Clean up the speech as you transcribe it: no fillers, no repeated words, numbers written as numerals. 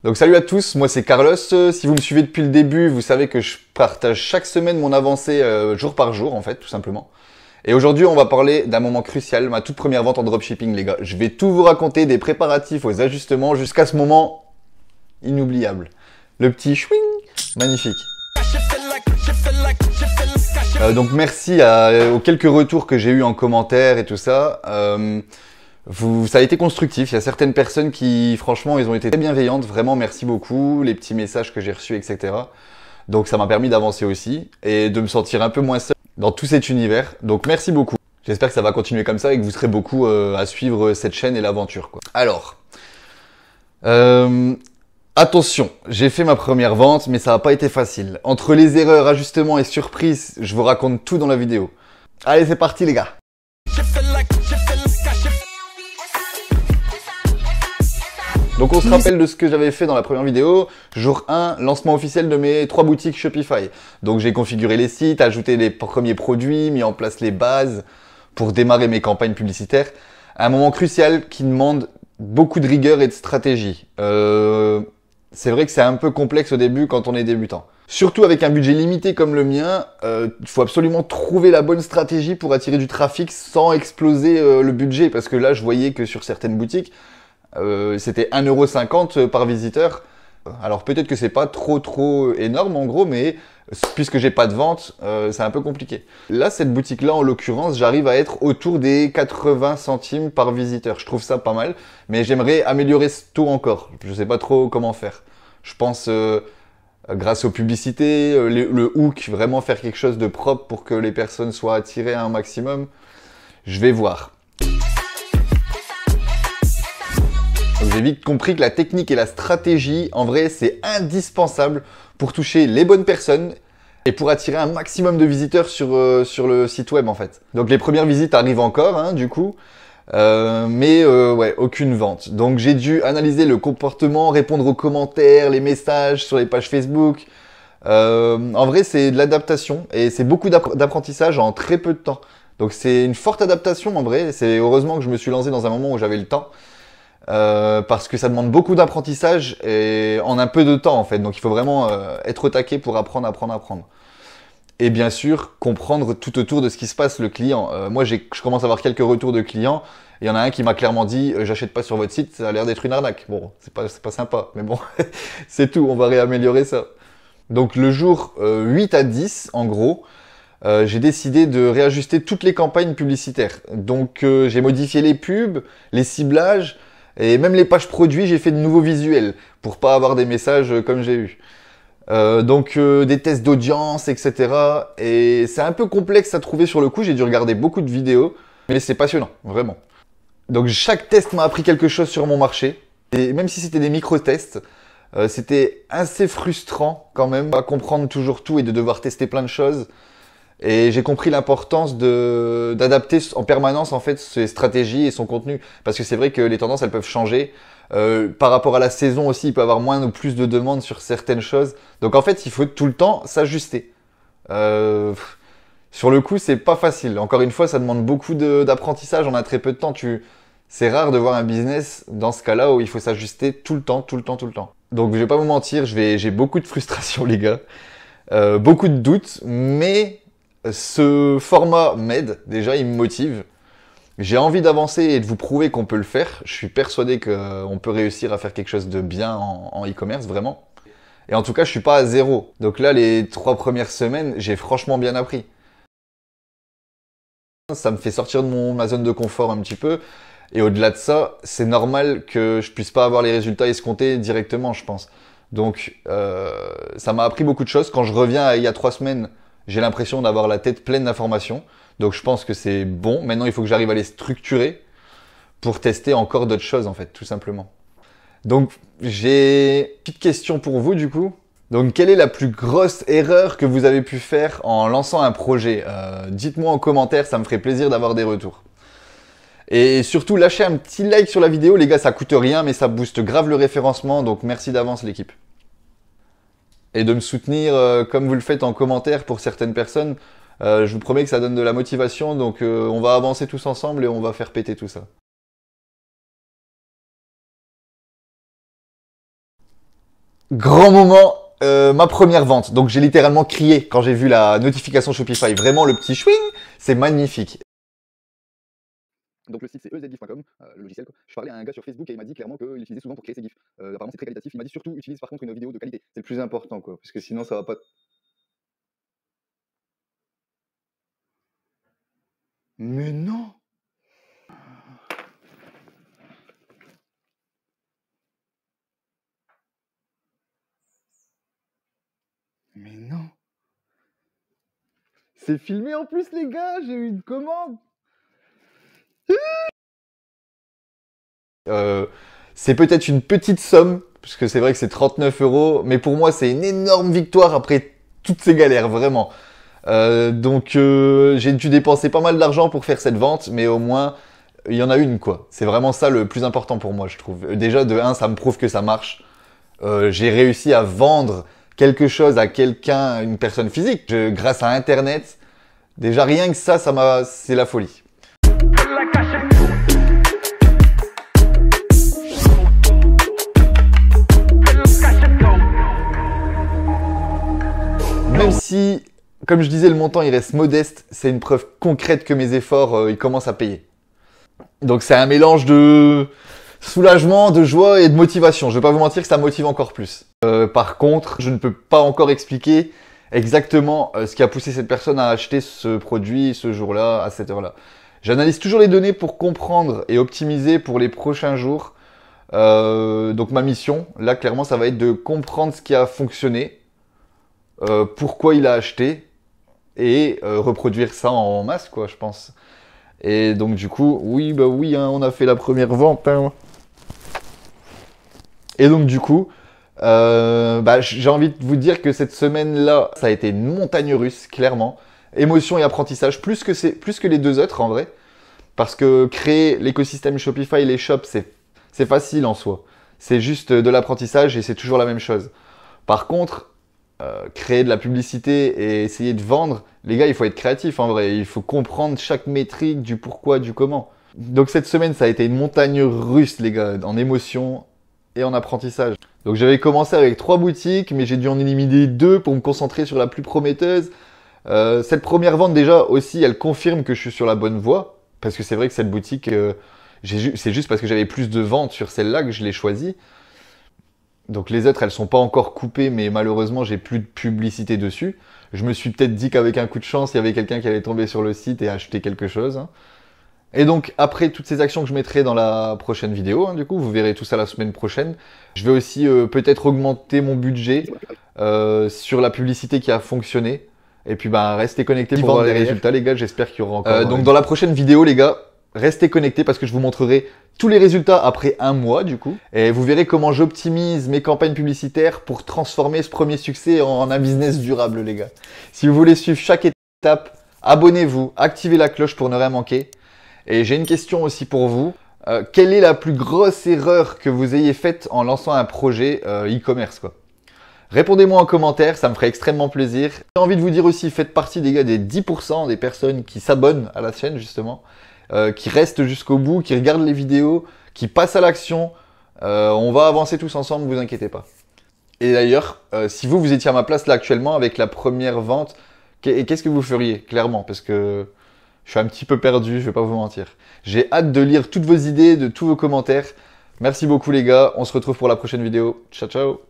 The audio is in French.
Donc salut à tous, moi c'est Carlos. Si vous me suivez depuis le début, vous savez que je partage chaque semaine mon avancée jour par jour en fait, tout simplement. Et aujourd'hui on va parler d'un moment crucial, ma toute première vente en dropshipping les gars. Je vais tout vous raconter des préparatifs aux ajustements jusqu'à ce moment inoubliable. Le petit chouing, magnifique. Donc merci aux quelques retours que j'ai eu en commentaire et tout ça. Ça a été constructif, il y a certaines personnes qui, franchement, ils ont été très bienveillantes, vraiment merci beaucoup, les petits messages que j'ai reçus, etc. Donc ça m'a permis d'avancer aussi et de me sentir un peu moins seul dans tout cet univers. Donc merci beaucoup. J'espère que ça va continuer comme ça et que vous serez beaucoup à suivre cette chaîne et l'aventure, quoi. Alors, attention, j'ai fait ma première vente, mais ça n'a pas été facile. Entre les erreurs, ajustements et surprises, je vous raconte tout dans la vidéo. Allez, c'est parti les gars. Donc on se rappelle de ce que j'avais fait dans la première vidéo. Jour 1, lancement officiel de mes 3 boutiques Shopify. Donc j'ai configuré les sites, ajouté les premiers produits, mis en place les bases pour démarrer mes campagnes publicitaires. Un moment crucial qui demande beaucoup de rigueur et de stratégie. C'est vrai que c'est un peu complexe au début quand on est débutant. Surtout avec un budget limité comme le mien, il faut absolument trouver la bonne stratégie pour attirer du trafic sans exploser le budget. Parce que là, je voyais que sur certaines boutiques, c'était 1,50 € par visiteur. Alors peut-être que c'est pas trop énorme en gros, mais puisque j'ai pas de vente, c'est un peu compliqué. Là, cette boutique-là, en l'occurrence, j'arrive à être autour des 80 centimes par visiteur. Je trouve ça pas mal, mais j'aimerais améliorer ce taux encore. Je sais pas trop comment faire. Je pense grâce aux publicités, le hook, vraiment faire quelque chose de propre pour que les personnes soient attirées à un maximum. Je vais voir. Donc j'ai vite compris que la technique et la stratégie, en vrai, c'est indispensable pour toucher les bonnes personnes et pour attirer un maximum de visiteurs sur le site web en fait. Donc les premières visites arrivent encore, hein, du coup, mais ouais, aucune vente. Donc j'ai dû analyser le comportement, répondre aux commentaires, les messages sur les pages Facebook. En vrai, c'est de l'adaptation et c'est beaucoup d'apprentissage en très peu de temps. Donc c'est une forte adaptation en vrai. C'est heureusement que je me suis lancé dans un moment où j'avais le temps. Parce que ça demande beaucoup d'apprentissage et en un peu de temps en fait. Donc il faut vraiment être au taquet pour apprendre. Et bien sûr, comprendre tout autour de ce qui se passe le client. Moi, je commence à avoir quelques retours de clients. Il y en a un qui m'a clairement dit j'achète pas sur votre site, ça a l'air d'être une arnaque. Bon, c'est pas sympa, mais bon, c'est tout, on va réaméliorer ça. Donc le jour 8 à 10, en gros, j'ai décidé de réajuster toutes les campagnes publicitaires. Donc j'ai modifié les pubs, les ciblages, et même les pages produits, j'ai fait de nouveaux visuels pour pas avoir des messages comme j'ai eu. Donc des tests d'audience, etc. Et c'est un peu complexe à trouver sur le coup, j'ai dû regarder beaucoup de vidéos, mais c'est passionnant, vraiment. Donc chaque test m'a appris quelque chose sur mon marché. Et même si c'était des micro-tests, c'était assez frustrant quand même à comprendre toujours tout et de devoir tester plein de choses. Et j'ai compris l'importance d'adapter en permanence en fait ses stratégies et son contenu. Parce que c'est vrai que les tendances elles peuvent changer. Par rapport à la saison aussi, il peut y avoir moins ou plus de demandes sur certaines choses. Donc en fait, il faut tout le temps s'ajuster. Sur le coup, c'est pas facile. Encore une fois, ça demande beaucoup d'apprentissage. On a très peu de temps. C'est rare de voir un business dans ce cas-là où il faut s'ajuster tout le temps. Donc je vais pas vous mentir, j'ai beaucoup de frustration les gars. Beaucoup de doutes, mais ce format m'aide, déjà il me motive. J'ai envie d'avancer et de vous prouver qu'on peut le faire. Je suis persuadé qu'on peut réussir à faire quelque chose de bien en e-commerce, vraiment. Et en tout cas, je suis pas à zéro. Donc là, les 3 premières semaines, j'ai franchement bien appris. Ça me fait sortir de ma zone de confort un petit peu. Et au-delà de ça, c'est normal que je puisse pas avoir les résultats escomptés directement, je pense. Donc ça m'a appris beaucoup de choses. Quand je reviens il y a 3 semaines, j'ai l'impression d'avoir la tête pleine d'informations. Donc je pense que c'est bon. Maintenant, il faut que j'arrive à les structurer pour tester encore d'autres choses, en fait, tout simplement. Donc, j'ai une petite question pour vous, du coup. Donc, quelle est la plus grosse erreur que vous avez pu faire en lançant un projet? Dites-moi en commentaire, ça me ferait plaisir d'avoir des retours. Et surtout, lâchez un petit like sur la vidéo. Les gars, ça coûte rien, mais ça booste grave le référencement. Donc, merci d'avance, l'équipe. Et de me soutenir comme vous le faites en commentaire pour certaines personnes. Je vous promets que ça donne de la motivation, donc on va avancer tous ensemble et on va faire péter tout ça. Grand moment, ma première vente. Donc j'ai littéralement crié quand j'ai vu la notification Shopify. Vraiment le petit chouing, c'est magnifique. Donc le site c'est ezgif.com, le logiciel quoi. Je parlais à un gars sur Facebook et il m'a dit clairement qu'il l'utilisait souvent pour créer ses gifs. Apparemment c'est très qualitatif. Il m'a dit surtout utilise par contre une vidéo de qualité. C'est le plus important quoi, parce que sinon ça va pas. Mais non. Mais non. C'est filmé en plus les gars, j'ai eu une commande. C'est peut-être une petite somme, parce que c'est vrai que c'est 39 €, mais pour moi c'est une énorme victoire après toutes ces galères, vraiment. Donc j'ai dû dépenser pas mal d'argent pour faire cette vente, mais au moins il y en a une quoi. C'est vraiment ça le plus important pour moi, je trouve. Déjà de 1, ça me prouve que ça marche. J'ai réussi à vendre quelque chose à quelqu'un, une personne physique, grâce à Internet. Déjà rien que ça c'est la folie. Même si, comme je disais, le montant il reste modeste, c'est une preuve concrète que mes efforts ils commencent à payer. Donc c'est un mélange de soulagement, de joie et de motivation. Je vais pas vous mentir que ça motive encore plus. Par contre, je ne peux pas encore expliquer exactement ce qui a poussé cette personne à acheter ce produit ce jour-là, à cette heure-là. J'analyse toujours les données pour comprendre et optimiser pour les prochains jours. Donc ma mission, là clairement, ça va être de comprendre ce qui a fonctionné, pourquoi il a acheté et reproduire ça en masse, quoi, je pense. Et donc du coup, oui, hein, on a fait la première vente. Hein. Et donc du coup, j'ai envie de vous dire que cette semaine-là, ça a été une montagne russe, clairement. Émotion et apprentissage, plus que les deux autres en vrai. Parce que créer l'écosystème Shopify, les shops, c'est facile en soi. C'est juste de l'apprentissage et c'est toujours la même chose. Par contre, créer de la publicité et essayer de vendre, les gars, il faut être créatif en vrai. Il faut comprendre chaque métrique, du pourquoi, du comment. Donc cette semaine, ça a été une montagne russe, les gars, en émotion et en apprentissage. Donc j'avais commencé avec 3 boutiques, mais j'ai dû en éliminer 2 pour me concentrer sur la plus prometteuse. Cette première vente déjà aussi, elle confirme que je suis sur la bonne voie. Parce que c'est vrai que cette boutique, c'est juste parce que j'avais plus de ventes sur celle-là que je l'ai choisie. Donc les autres, elles sont pas encore coupées, mais malheureusement, j'ai plus de publicité dessus. Je me suis peut-être dit qu'avec un coup de chance, il y avait quelqu'un qui allait tomber sur le site et acheter quelque chose. Hein. Et donc, après toutes ces actions que je mettrai dans la prochaine vidéo, hein, du coup, vous verrez tout ça la semaine prochaine. Je vais aussi peut-être augmenter mon budget sur la publicité qui a fonctionné. Et puis, restez connectés pour voir les résultats, les gars. J'espère qu'il y aura encore... donc, dans la prochaine vidéo, les gars, restez connectés parce que je vous montrerai tous les résultats après un mois, du coup. Et vous verrez comment j'optimise mes campagnes publicitaires pour transformer ce premier succès en un business durable, les gars. Si vous voulez suivre chaque étape, abonnez-vous, activez la cloche pour ne rien manquer. Et j'ai une question aussi pour vous. Quelle est la plus grosse erreur que vous ayez faite en lançant un projet e-commerce, quoi? Répondez-moi en commentaire, ça me ferait extrêmement plaisir. J'ai envie de vous dire aussi, faites partie des gars des 10% des personnes qui s'abonnent à la chaîne, justement. Qui restent jusqu'au bout, qui regardent les vidéos, qui passent à l'action. On va avancer tous ensemble, ne vous inquiétez pas. Et d'ailleurs, si vous étiez à ma place là actuellement avec la première vente, qu'est-ce que vous feriez, clairement? Parce que je suis un petit peu perdu, je vais pas vous mentir. J'ai hâte de lire toutes vos idées, de tous vos commentaires. Merci beaucoup les gars, on se retrouve pour la prochaine vidéo. Ciao, ciao!